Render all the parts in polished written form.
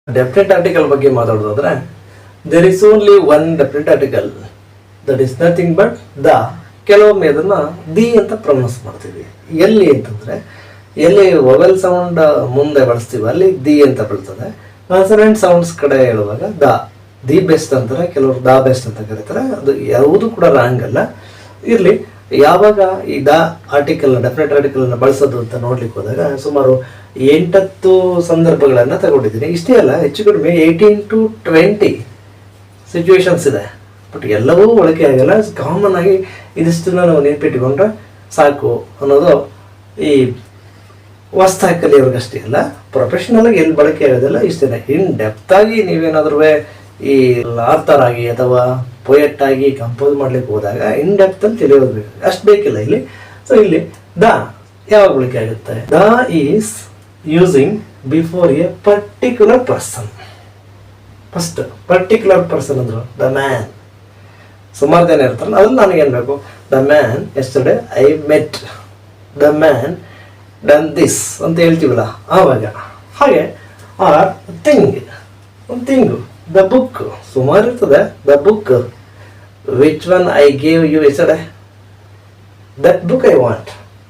Definite article ಬಗ್ಗೆ ಮಾತಾಡೋದಾದ್ರೆ there is only one definite article that is nothing but the. ಕೆಲವೊಮ್ಮೆ ಅದನ್ನ the ಅಂತ ಪ್ರೊನೌನ್ಸ್ ಮಾಡ್ತೀವಿ. ಎಲ್ಲಿ ಅಂತಂದ್ರೆ ಎಲ್ಲಿ ವೊವೆಲ್ ಸೌಂಡ್ ಮುಂದೆ ಬಳಸ್ತೀವಿ ಅಲ್ಲಿ ದಿ ಅಂತ ಬರ್ತದೆ. ಕಾನ್ಸನೆಂಟ್ ಸೌಂಡ್ಸ್ ಕಡೆ ಹೇಳುವಾಗ ದಿ ಬೆಸ್ಟ್ ಅಂತಾರೆ, ಕೆಲವರು ದ ಬೆಸ್ಟ್ ಅಂತ ಕರೀತಾರೆ. ಅದು ಯಾವುದು ಕೂಡ ರಾಂಗ್ ಅಲ್ಲ. ಇರ್ಲಿ, ಯಾವಾಗ ಈ ದ ಆರ್ಟಿಕಲ್ ಡೆಫಿನೆಟ್ ಆರ್ಟಿಕಲ್ ಅನ್ನು ಬಳಸೋದು ಅಂತ ನೋಡ್ಲಿಕ್ಕೆ ಹೋದಾಗ ಸುಮಾರು 8 ಸಂದರ್ಭಗಳನ್ನ ತಗೊಂಡಿದ್ದೀನಿ. ಇಷ್ಟೇ ಅಲ್ಲ, ಹೆಚ್ಚು ಕಡಿಮೆ 18 to 20 ಸಿಚುವೇಶನ್ಸ್ ಇದೆ. ಬಟ್ ಎಲ್ಲವೂ ಬಳಕೆ ಆಗಲ್ಲ. ಕಾಮನ್ ಆಗಿ ಇದಿಷ್ಟನ್ನ ನಾವು ನೆನಪಿಟ್ಟುಕೊಂಡ್ರೆ ಸಾಕು ಅನ್ನೋದು ಈ ಹೊಸ್ತಾಗಿ ಕಲಿಯೋರ್ಗಷ್ಟೇ ಅಲ್ಲ, ಪ್ರೊಫೆಷನಲ್ ಆಗಿ ಎಲ್ಲಿ ಬಳಕೆ ಆಗೋದಿಲ್ಲ. ಇಷ್ಟೇ. ಇನ್ ಡೆಪ್ತ್ ಆಗಿ ನೀವೇನಾದ್ರೂ ಈ ಆರ್ಥರ್ ಆಗಿ ಅಥವಾ ಪೊಯೆಟ್ ಆಗಿ ಕಂಪೋಸ್ ಮಾಡ್ಲಿಕ್ಕೆ ಹೋದಾಗ ಇನ್ ಡೆಪ್ತ್ ಅಂತ ತಿಳಿಯೋದು ಅಷ್ಟು ಬೇಕಿಲ್ಲ ಇಲ್ಲಿ. ಸೊ ಇಲ್ಲಿ ದ ಯಾವಾಗ ಬಳಕೆ ಆಗುತ್ತೆ? The is using before a particular person. First particular person ಅಂದ್ರು ದ ಮ್ಯಾನ್. ಸುಮಾರು ಜನ ಇರ್ತಾರಲ್ಲ, ಅದ್ರಲ್ಲಿ ನನಗೇನು ಬೇಕು? The man yesterday I met, the man done this ಅಂತ ಹೇಳ್ತೀವಲ್ಲ ಆವಾಗ. ಹಾಗೆ ಆರ್ ಥಿಂಗ್, ಒಂದು ಥಿಂಗು. ದ ಬುಕ್ ಸುಮಾರು ಇರ್ತದೆ. The book which one I gave you yesterday, that book I want.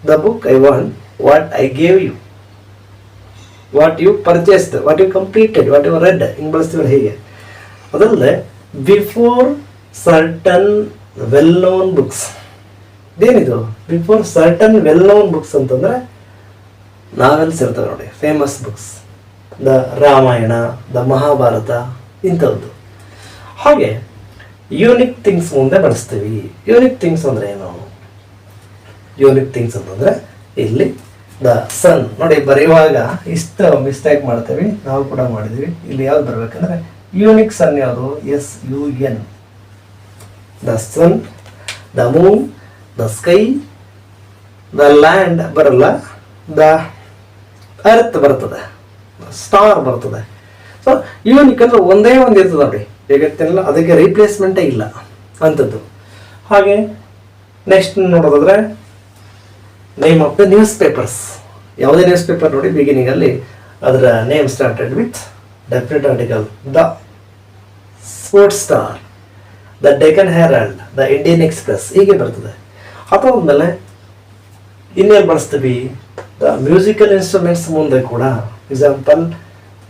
The book I want what I gave you, what you purchased, what you completed, what you read, ಹಿಂಗೆ ಬಳಸ್ತೀವಲ್ಲ ಹೀಗೆ. ಅದಲ್ಲದೆ before certain well known books. ಇದೇನಿದು before certain well known books ಅಂತಂದ್ರೆ novels ಇರ್ತವೆ ನೋಡಿ, famous books, the Ramayana, the Mahabharata, ಇಂಥದ್ದು. ಹಾಗೆ ಯೂನಿಕ್ ಥಿಂಗ್ಸ್ ಮುಂದೆ ಬಳಸ್ತೀವಿ. ಯೂನಿಕ್ ಥಿಂಗ್ಸ್ ಅಂದ್ರೆ ಏನು? ಯೂನಿಕ್ ಥಿಂಗ್ಸ್ ಅಂತಂದ್ರೆ ಇಲ್ಲಿ ದ ಸನ್ ನೋಡಿ, ಬರೆಯುವಾಗ ಇಷ್ಟು ಮಿಸ್ಟೇಕ್ ಮಾಡ್ತೇವೆ, ನಾವು ಕೂಡ ಮಾಡಿದ್ವಿ. ಇಲ್ಲಿ ಯಾವ್ದು ಬರ್ಬೇಕಂದ್ರೆ ಯೂನಿಕ್ ಸನ್ ಯಾವುದು? SUN. The sun, the moon, the sky, the land ಬರಲ್ಲ, ದ ಅರ್ತ್ ಬರ್ತದೆ, ಸ್ಟಾರ್ ಬರ್ತದೆ. ಸೊ ಯೂನಿಕ್ ಅಂದ್ರೆ ಒಂದೇ ಒಂದು ಇರ್ತದೆ ನೋಡಿ, ಜಗತ್ತಿನಲ್ಲ, ಅದಕ್ಕೆ ರೀಪ್ಲೇಸ್ಮೆಂಟೇ ಇಲ್ಲ ಅಂಥದ್ದು. ಹಾಗೆ ನೆಕ್ಸ್ಟ್ ನೋಡೋದಾದ್ರೆ name of the newspapers. ಯಾವುದೇ ನ್ಯೂಸ್ ಪೇಪರ್ ನೋಡಿ, ಬಿಗಿನಿಂಗ್ ಅಲ್ಲಿ ಅದರ name started with definite article. The Sports Star, the Deccan Herald, the Indian Express, ಹೀಗೆ ಬರ್ತದೆ. ಅದಾದ್ಮೇಲೆ ಇನ್ನೇನು ಬಳಸ್ತೀವಿ? ದ ಮ್ಯೂಸಿಕಲ್ ಇನ್ಸ್ಟ್ರೂಮೆಂಟ್ಸ್ ಮುಂದೆ ಕೂಡ, example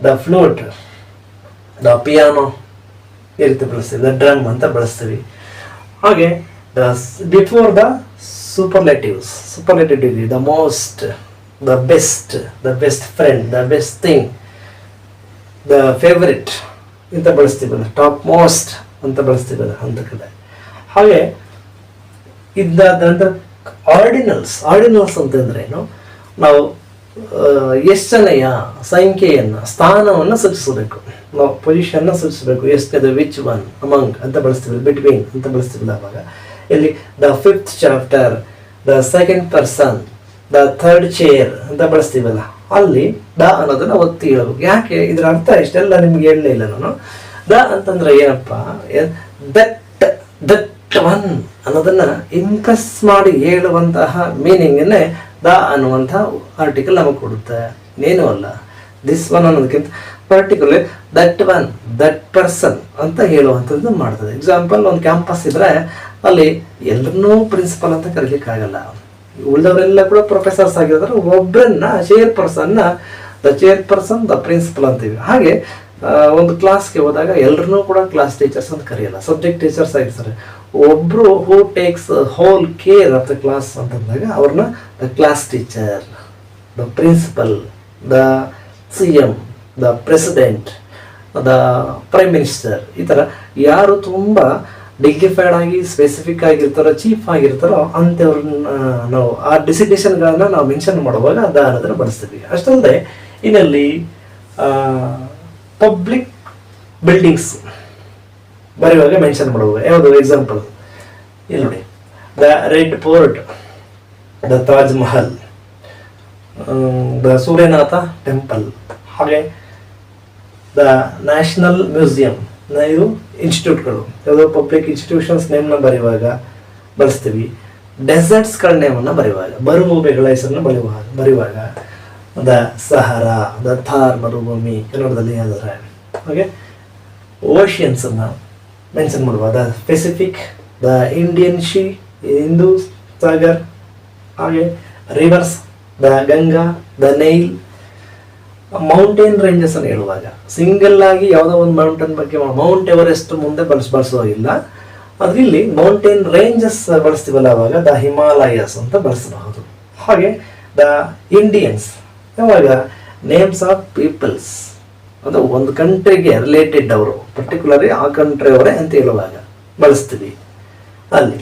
the flute, the piano, ಈ ರೀತಿ ಬಳಸ್ತೀವಿ. ದ ಡ್ರಮ್ ಅಂತ ಬಳಸ್ತೀವಿ. ಹಾಗೆ the before the superlatives, superlative degree, the most, the best friend, the best thing, the favourite ಅಂತ ಬಳಸ್ತೀವಲ್ಲ, ಟಾಪ್ ಮೋಸ್ಟ್ ಅಂತ ಬಳಸ್ತೀವಲ್ಲ ಅಂತ ಕಡೆ. ಹಾಗೆ ಇದಾದ ಆರ್ಡಿನಲ್ಸ್. ಆರ್ಡಿನಲ್ಸ್ ಅಂತಂದ್ರೆ ಏನು? ನಾವು ಎಷ್ಟನೆಯ ಸಂಖ್ಯೆಯನ್ನು, ಸ್ಥಾನವನ್ನು ಸೂಚಿಸಬೇಕು, ನಾವು ಪೊಸಿಷನ್ನ ಸೂಚಿಸಬೇಕು. ಎಷ್ಟನೇದು, ವಿಚ್ ಒನ್, ಅಮಂಗ್ ಅಂತ ಬಳಸ್ತೀವಿ, ಬಿಟ್ವೀನ್ ಅಂತ ಬಳಸ್ತೀವಲ್ಲ ಅವಾಗ. ಇಲ್ಲಿ the 5th chapter, the 2nd person, the 3rd chair ಅಂತ ಬಳಸ್ತೀವಲ್ಲ, ಅಲ್ಲಿ ದ ಅನ್ನೋದನ್ನ ಒತ್ತಿ ಹೇಳಬೇಕು. ಯಾಕೆ? ಇದ್ರ ಅರ್ಥ ಇಷ್ಟೆಲ್ಲ ನಿಮ್ಗೆ ಹೇಳಲೇ ಇಲ್ಲ ನಾನು. ದ ಅಂತಂದ್ರೆ ಏನಪ್ಪ? ದಟ್ ಒನ್ ಅನ್ನೋದನ್ನ ಇಂಪ್ರೆಸ್ ಮಾಡಿ ಹೇಳುವಂತಹ ಮೀನಿಂಗನ್ನೇ ದ ಅನ್ನುವಂಥ ಆರ್ಟಿಕಲ್ ನಮಗೆ ಕೊಡುತ್ತೆ. ಇನ್ನೇನು ಅಲ್ಲ. ದಿಸ್ ಒನ್ ಅನ್ನೋದಕ್ಕಿಂತ particular that one, that person ಅಂತ ಹೇಳುವಂಥದ್ದು ಮಾಡ್ತದೆ. ಎಕ್ಸಾಂಪಲ್, ಒಂದು ಕ್ಯಾಂಪಸ್ ಇದ್ರೆ ಅಲ್ಲಿ ಎಲ್ಲರನ್ನೂ ಪ್ರಿನ್ಸಿಪಲ್ ಅಂತ ಕರೀಲಿಕ್ಕಾಗಲ್ಲ. ಉಳಿದವರೆಲ್ಲ ಕೂಡ ಪ್ರೊಫೆಸರ್ಸ್ ಆಗಿರ್ತಾರೆ. ಒಬ್ಬರನ್ನ the chairperson, the principal ಅಂತೀವಿ. ಹಾಗೆ ಒಂದು ಕ್ಲಾಸ್ಗೆ ಹೋದಾಗ ಎಲ್ಲರನ್ನೂ ಕೂಡ ಕ್ಲಾಸ್ ಟೀಚರ್ಸ್ ಅಂತ ಕರೆಯಲ್ಲ, ಸಬ್ಜೆಕ್ಟ್ ಟೀಚರ್ಸ್ ಆಗಿರ್ತಾರೆ. ಒಬ್ರು who takes whole care of the class ಅಂತಂದಾಗ ಅವ್ರನ್ನ the class teacher, the principal, the CM, the president, the prime minister, ಈ ಥರ ಯಾರು ತುಂಬ ಡಿಗ್ನಿಫೈಡ್ ಆಗಿ ಸ್ಪೆಸಿಫಿಕ್ ಆಗಿರ್ತಾರೋ, ಚೀಫ್ ಆಗಿರ್ತಾರೋ ಅಂಥವ್ರನ್ನ ನಾವು ಆ ಡಿಸಿಗ್ನೇಷನ್ಗಳನ್ನ ನಾವು ಮೆನ್ಷನ್ ಮಾಡುವಾಗ ದ ಅನ್ನೋದನ್ನು ಬಳಸ್ತೀವಿ. ಅಷ್ಟಲ್ಲದೆ ಇನ್ನಲ್ಲಿ ಪಬ್ಲಿಕ್ ಬಿಲ್ಡಿಂಗ್ಸ್ ಬರೆಯುವಾಗ ಮೆನ್ಷನ್ ಮಾಡುವಾಗ ಯಾವುದು? ಎಕ್ಸಾಂಪಲ್ ಇಲ್ಲಿ ನೋಡಿ, the red fort, the Taj Mahal, the Suryanatha temple. ಹಾಗೆ ದ ನ್ಯಾಷನಲ್ ಮ್ಯೂಸಿಯಂ. ಇದು ಇನ್ಸ್ಟಿಟ್ಯೂಟ್ಗಳು, ಯಾವುದೋ ಪಬ್ಲಿಕ್ ಇನ್ಸ್ಟಿಟ್ಯೂಷನ್ಸ್ ನೇಮ್ನ ಬರೆಯುವಾಗ ಬಳಸ್ತೀವಿ. ಡೆಸರ್ಟ್ಸ್ಗಳ ನೇಮನ್ನು ಬರೆಯುವಾಗ, ಮರುಭೂಮಿಗಳ ಹೆಸರನ್ನು ಬರೆಯುವಾಗ ದ ಸಹರಾ, ದ ಥಾರ್ ಮರುಭೂಮಿ ಕನ್ನಡದಲ್ಲಿ ಹೇಳಿದ್ರೆ ಹಾಗೆ ಓಷಿಯನ್ಸನ್ನು ಮೆನ್ಷನ್ ಮಾಡುವ the Pacific, the Indian sea, Hindu Sagar, ಹಾಗೆ rivers, the Ganga, the Nile. Mountain ranges ಅನ್ನು ಹೇಳುವಾಗ ಸಿಂಗಲ್ ಆಗಿ ಯಾವುದೋ ಒಂದು ಮೌಂಟೇನ್ ಬಗ್ಗೆ ಮೌಂಟ್ ಎವರೆಸ್ಟ್ ಮುಂದೆ ಬಳಸುವಾಗಿಲ್ಲ. ಆದ್ರೆ ಇಲ್ಲಿ ಮೌಂಟೇನ್ ರೇಂಜಸ್ ಬಳಸ್ತೀವಲ್ಲ ಅವಾಗ ದ ಹಿಮಾಲಯಸ್ ಅಂತ ಬಳಸಬಹುದು. ಹಾಗೆ ದ ಇಂಡಿಯನ್ಸ್ ಯಾವಾಗ ನೇಮ್ಸ್ ಆಫ್ ಪೀಪಲ್ಸ್, ಅದು ಒಂದು ಕಂಟ್ರಿಗೆ ರಿಲೇಟೆಡ್ ಅವರು, ಪರ್ಟಿಕ್ಯುಲರ್ಲಿ ಆ ಕಂಟ್ರಿ ಅವರೇ ಅಂತ ಹೇಳುವಾಗ ಬಳಸ್ತೀವಿ ಅಲ್ಲಿ.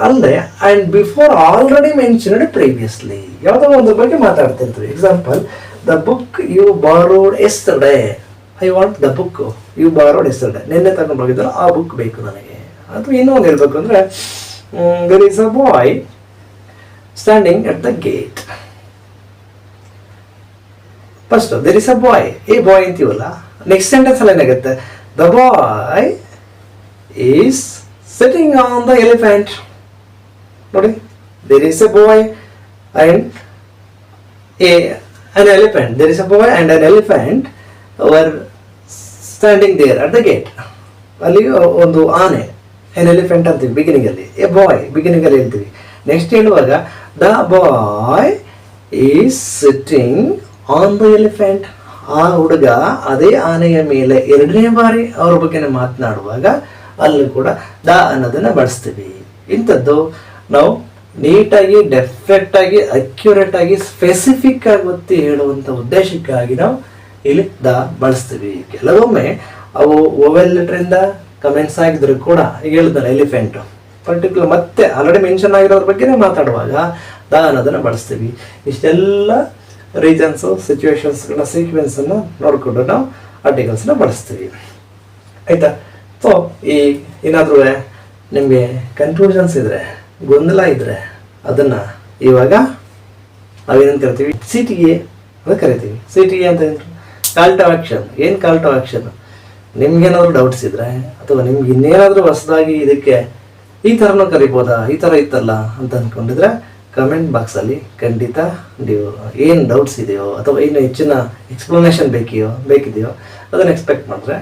ಅಲ್ಲದೆ and before already mentioned previously, ಯಾವುದೋ ಒಂದು ಬಗ್ಗೆ ಮಾತಾಡ್ತಿರ್ತೀವಿ. Example, the book you borrowed yesterday, I want the book you borrowed yesterday, ನಿನ್ನೆ ತಗೊಂಡು ಹೋಗಿದ್ದಲ್ಲ ಆ ಬುಕ್ ಬೇಕು ನನಗೆ. ಅಥವಾ ಇನ್ನೊಂದು ಹೇಳ್ಬೇಕು ಅಂದರೆ, there is a boy standing at the gate. First there is a boy, a boy ಅಂತೀವಲ್ಲ, ನೆಕ್ಸ್ಟ್ ಸೆಂಟೆನ್ಸ್ ಅಲ್ಲಿ ಏನಾಗುತ್ತೆ, the boy is sitting on the elephant. ನೋಡಿ, there is a boy and an elephant, there is a boy and an elephant were standing there at the gate. ಅಲ್ಲಿ ಒಂದು ಆನೆ, an elephant ಅಂತೀವಿ beginning ಅಲ್ಲಿ, a boy beginning ಅಲ್ಲಿ ಹೇಳ್ತೀವಿ. Next ಹೇಳುವಾಗ the boy is sitting on the elephant, ಆ ಹುಡುಗ ಅದೇ ಆನೆಯ ಮೇಲೆ ಎರಡನೇ ಬಾರಿ ಅವ್ರ ಬಗ್ಗೆ ಮಾತನಾಡುವಾಗ ಅಲ್ಲೂ ಕೂಡ ದ ಅನ್ನೋದನ್ನ ಬಳಸ್ತೀವಿ. ಇಂಥದ್ದು ನಾವು ನೀಟಾಗಿ, ಡೆಫೆಕ್ಟ್ ಆಗಿ, ಅಕ್ಯುರೇಟ್ ಆಗಿ, ಸ್ಪೆಸಿಫಿಕ್ ಆಗಿ ಒತ್ತಿ ಹೇಳುವಂಥ ಉದ್ದೇಶಕ್ಕಾಗಿ ನಾವು ಇಲ್ಲಿ ದ ಬಳಸ್ತೀವಿ. ಕೆಲವೊಮ್ಮೆ ಅವು ಓವೆಲ್ ಲೆಟರಿಂದ ಕಮೆಂಟ್ಸ್ ಆಗಿದ್ರು ಕೂಡ, ಈಗ ಹೇಳಿದ್ದಾರೆ ಎಲಿಫೆಂಟ್ ಪರ್ಟಿಕ್ಯುಲರ್ ಮತ್ತೆ ಆಲ್ರೆಡಿ ಮೆನ್ಷನ್ ಆಗಿರೋದ್ರ ಬಗ್ಗೆ ಮಾತಾಡುವಾಗ ದ ಅನ್ನೋದನ್ನು ಬಳಸ್ತೀವಿ. ಇಷ್ಟೆಲ್ಲ ರೀಸನ್ಸು, ಸಿಚುವೇಶನ್ಸ್ಗಳ ಸೀಕ್ವೆನ್ಸನ್ನು ನೋಡಿಕೊಂಡು ನಾವು ಆರ್ಟಿಕಲ್ಸ್ನ ಬಳಸ್ತೀವಿ. ಆಯಿತಾ? ಸೊ ಈ ಏನಾದರೂ ನಿಮಗೆ ಕನ್ಫ್ಯೂಷನ್ಸ್ ಇದ್ದರೆ, ಗೊಂದಲ ಇದ್ರೆ ಅದನ್ನ ಇವಾಗ ನಾವೇನಂತ ಕರಿತೀವಿ, CTA ಅಂತ ಕರಿತೀವಿ. CTA ಅಂತ ಕಾಲ್ ಟು ಆಕ್ಷನ್. ಏನು ಕಾಲ್ ಟು ಆಕ್ಷನ್? ನಿಮ್ಗೇನಾದ್ರು ಡೌಟ್ಸ್ ಇದ್ರೆ ಅಥವಾ ನಿಮ್ಗೆ ಇನ್ನೇನಾದ್ರೂ ಹೊಸದಾಗಿ ಇದಕ್ಕೆ ಈ ಥರನೂ ಕರಿಬೋದಾ, ಈ ಥರ ಇತ್ತಲ್ಲ ಅಂತ ಅಂದ್ಕೊಂಡಿದ್ರೆ ಕಮೆಂಟ್ ಬಾಕ್ಸಲ್ಲಿ ಖಂಡಿತ ನೀವು ಏನು ಡೌಟ್ಸ್ ಇದೆಯೋ ಅಥವಾ ಏನು ಹೆಚ್ಚಿನ ಎಕ್ಸ್ಪ್ಲನೇಷನ್ ಬೇಕಿದೆಯೋ ಅದನ್ನು ಎಕ್ಸ್ಪೆಕ್ಟ್ ಮಾಡಿದ್ರೆ,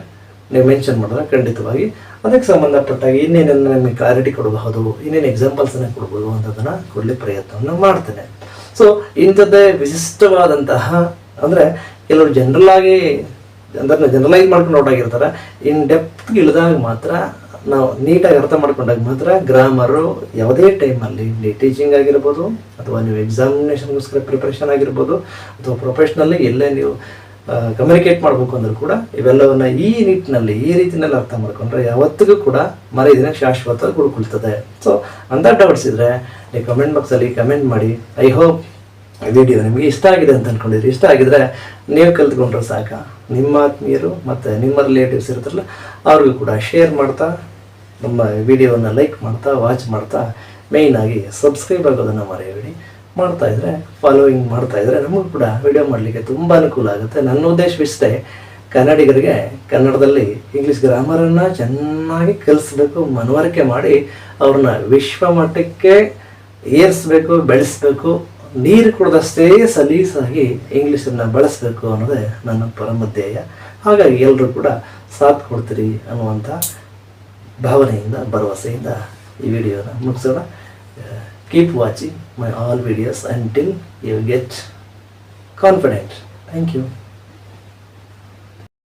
ನೀವು ಮೆನ್ಷನ್ ಮಾಡಿದ್ರೆ ಖಂಡಿತವಾಗಿ ಅದಕ್ಕೆ ಸಂಬಂಧಪಟ್ಟಾಗಿ ಇನ್ನೇನನ್ನು ನಿಮಗೆ ಕ್ಲಾರಿಟಿ ಕೊಡಬಹುದು, ಇನ್ನೇನು ಎಕ್ಸಾಂಪಲ್ಸನ್ನು ಕೊಡ್ಬೋದು ಅನ್ನೋದನ್ನು ಕೊಡಲಿಕ್ಕೆ ಪ್ರಯತ್ನವನ್ನು ಮಾಡ್ತೇನೆ. ಸೊ ಇಂಥದ್ದೇ ವಿಶಿಷ್ಟವಾದಂತಹ, ಅಂದರೆ ಕೆಲವರು ಜನರಲ್ ಆಗಿ ಅದನ್ನು ಜನರಲೈಸ್ ಮಾಡ್ಕೊಂಡು ಹೊರಟಾಗಿರ್ತಾರೆ. ಇನ್ ಡೆಪ್ತ್ಗೆ ಇಳಿದಾಗ ಮಾತ್ರ, ನಾವು ನೀಟಾಗಿ ಅರ್ಥ ಮಾಡ್ಕೊಂಡಾಗ ಮಾತ್ರ ಗ್ರಾಮರು ಯಾವುದೇ ಟೈಮಲ್ಲಿ ಟೀಚಿಂಗ್ ಆಗಿರ್ಬೋದು ಅಥವಾ ನೀವು ಎಕ್ಸಾಮಿನೇಷನ್ಗೋಸ್ಕರ ಪ್ರಿಪ್ರೇಷನ್ ಆಗಿರ್ಬೋದು ಅಥವಾ ಪ್ರೊಫೆಷ್ನಲ್ಲಿ ಎಲ್ಲೇ ನೀವು ಕಮ್ಯುನಿಕೇಟ್ ಮಾಡಬೇಕು ಅಂದರೂ ಕೂಡ ಇವೆಲ್ಲವನ್ನ ಈ ನಿಟ್ಟಿನಲ್ಲಿ, ಈ ರೀತಿಯಲ್ಲಿ ಅರ್ಥ ಮಾಡ್ಕೊಂಡ್ರೆ ಯಾವತ್ತಿಗೂ ಕೂಡ ಮರೆಯದಿನ ಶಾಶ್ವತವಾಗಿ ಉಳ್ಕೊಳ್ತದೆ. ಸೊ ಅಂಥ ಡೌಟ್ಸ್ ಇದ್ದರೆ ನೀವು ಕಮೆಂಟ್ ಬಾಕ್ಸಲ್ಲಿ ಕಮೆಂಟ್ ಮಾಡಿ. ಐ ಹೋಪ್ ವಿಡಿಯೋ ನಿಮಗೆ ಇಷ್ಟ ಆಗಿದೆ ಅಂತ ಅಂದ್ಕೊಂಡಿದ್ರಿ. ಇಷ್ಟ ಆಗಿದ್ರೆ ನೀವು ಕಲ್ತ್ಕೊಂಡ್ರೆ ಸಾಕ, ನಿಮ್ಮ ಆತ್ಮೀಯರು ಮತ್ತು ನಿಮ್ಮ ರಿಲೇಟಿವ್ಸ್ ಇರ್ತಾರಲ್ಲ ಅವ್ರಿಗೂ ಕೂಡ ಶೇರ್ ಮಾಡ್ತಾ, ನಮ್ಮ ವಿಡಿಯೋವನ್ನು ಲೈಕ್ ಮಾಡ್ತಾ, ವಾಚ್ ಮಾಡ್ತಾ, ಮೇಯ್ನಾಗಿ ಸಬ್ಸ್ಕ್ರೈಬ್ ಆಗೋದನ್ನು ಮರೆಯಬೇಡಿ. ಮಾಡ್ತಾ ಇದ್ರೆ, ಫಾಲೋಯಿಂಗ್ ಮಾಡ್ತಾ ಇದ್ರೆ ನಮಗೂ ಕೂಡ ವಿಡಿಯೋ ಮಾಡಲಿಕ್ಕೆ ತುಂಬ ಅನುಕೂಲ ಆಗುತ್ತೆ. ನನ್ನ ಉದ್ದೇಶವಿಷ್ಟೇ, ಕನ್ನಡಿಗರಿಗೆ ಕನ್ನಡದಲ್ಲಿ ಇಂಗ್ಲೀಷ್ ಗ್ರಾಮರನ್ನು ಚೆನ್ನಾಗಿ ಕಲಿಸ್ಬೇಕು, ಮನವರಿಕೆ ಮಾಡಿ ಅವ್ರನ್ನ ವಿಶ್ವ ಮಟ್ಟಕ್ಕೆ ಏರಿಸ್ಬೇಕು, ಬೆಳೆಸಬೇಕು. ನೀರು ಕುಡಿದಷ್ಟೇ ಸಲೀಸಾಗಿ ಇಂಗ್ಲೀಷನ್ನು ಬಳಸಬೇಕು ಅನ್ನೋದೇ ನನ್ನ ಪರಮ ಧ್ಯೇಯ. ಹಾಗಾಗಿ ಎಲ್ಲರೂ ಕೂಡ ಸಾಥ್ ಕೊಡ್ತೀರಿ ಅನ್ನುವಂಥ ಭಾವನೆಯಿಂದ, ಭರವಸೆಯಿಂದ ಈ ವಿಡಿಯೋನ ಮುಗಿಸೋಣ. Keep watching my all videos until you get confident. Thank you.